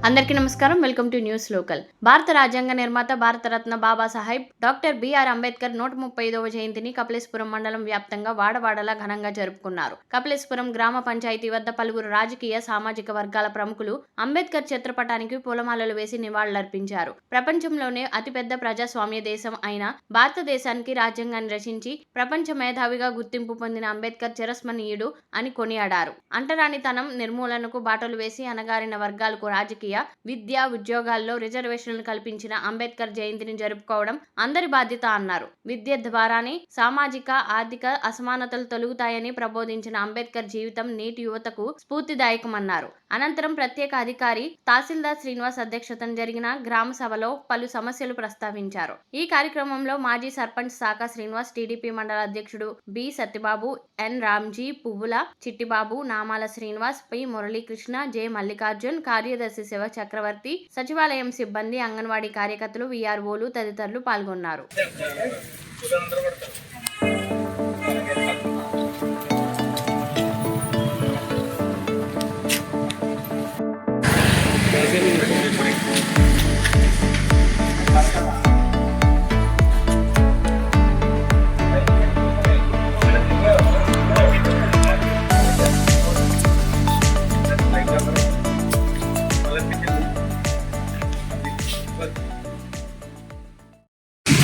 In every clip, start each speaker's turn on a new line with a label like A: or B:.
A: అందరికీ నమస్కారం. Welcome to news local. భారత రాజ్యాంగ నిర్మాత భారతరత్న బాబాసాహెబ్ డాక్టర్ బిఆర్ అంబేద్కర్ 135వ జయంతిని కపిలేశ్వరం మండలం వ్యాప్తంగా వాడవాడలా ఘనంగా జరుపుకున్నారు. కపిలేశ్వరం గ్రామ పంచాయతీ వద్ద పలువురు రాజకీయ, సామాజిక వర్గాల ప్రముఖులు అంబేద్కర్ చిత్రపటానికి పూలమాలలు వేసి నివాళులర్పించారు. ప్రపంచంలోనే అతిపెద్ద ప్రజాస్వామ్య దేశం అయిన భారతదేశానికి రాజ్యాంగాన్ని రచించి ప్రపంచ మేధావిగా గుర్తింపు పొందిన అంబేద్కర్ చిరస్మరణీయుడు అని కొనియాడారు. అంటరానితనం నిర్మూలనకు బాటలు వేసి అణగారిన వర్గాలకు రాజకీయ, విద్య, ఉద్యోగాల్లో రిజర్వేషన్లు కల్పించిన అంబేద్కర్ జయంతిని జరుపుకోవడం అందరి బాధ్యత అన్నారు. విద్య ద్వారానే సామాజిక, ఆర్థిక అసమానతలు తొలగుతాయని ప్రబోధించిన అంబేద్కర్ జీవితం నేటి యువతకు స్ఫూర్తిదాయకమన్నారు. అనంతరం ప్రత్యేక అధికారి తహసీల్దార్ శ్రీనివాస్ అధ్యక్షతన జరిగిన గ్రామ సభలో పలు సమస్యలు ప్రస్తావించారు. ఈ కార్యక్రమంలో మాజీ సర్పంచ్ సాకా శ్రీనివాస్, టీడీపీ మండల అధ్యక్షుడు బి సత్యబాబు, ఎన్ రామ్జీ, పువ్వుల చిట్టిబాబు, నామాల శ్రీనివాస్, పి మురళీకృష్ణ, జె మల్లికార్జున్, కార్యదర్శి శివ చక్రవర్తి, సచివాలయం సిబ్బంది, అంగన్వాడీ కార్యకర్తలు, వీఆర్ఓలు తదితరులు పాల్గొన్నారు.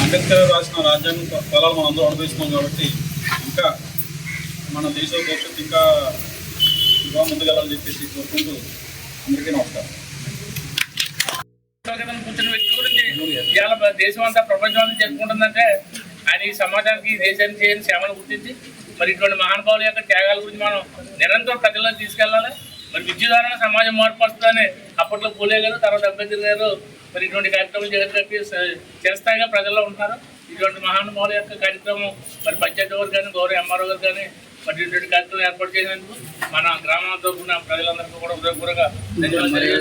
B: అంబేద్కర్ రాసిన రాజ్యాంగం ఫలాలు మనం అందరూ అనుభవిస్తున్నాం కాబట్టి ఇంకా మన దేశ భవిష్యత్తు ఇంకా ముందుకెళ్ళాలని చెప్పేసి కోరుకుంటూ అందరికీ నమస్కారం.
C: కూర్చున్న వ్యక్తి గురించి ఇవాళ దేశం అంతా ప్రపంచం అంతా జరుపుకుంటుందంటే ఆయన ఈ సమాజానికి దేశానికి చేయని సేవను గుర్తించి మరి ఇటువంటి మహానుభావుల యొక్క త్యాగాల గురించి మనం నిరంతరం ప్రజల్లో తీసుకెళ్లాలి. మరి విద్య ద్వారా సమాజం మార్పు వస్తుందని అప్పట్లో పూలే గారు, తర్వాత అంబేద్కర్ గారు మరి ఇటువంటి కార్యక్రమం జగత్కి చిరస్థాయిగా ప్రజల్లో ఉంటున్నారు. ఇటువంటి మహానుభావుల యొక్క కార్యక్రమం మరి పంచాయతీ వారు కానీ, గౌరవ ఎంఆర్ఓ గారు కానీ మరి ఇటువంటి కార్యక్రమం ఏర్పాటు చేసినందుకు మన గ్రామంతో ఉన్న ప్రజలందరికీ కూడా హృదయపూర్వక ధన్యవాదాలు.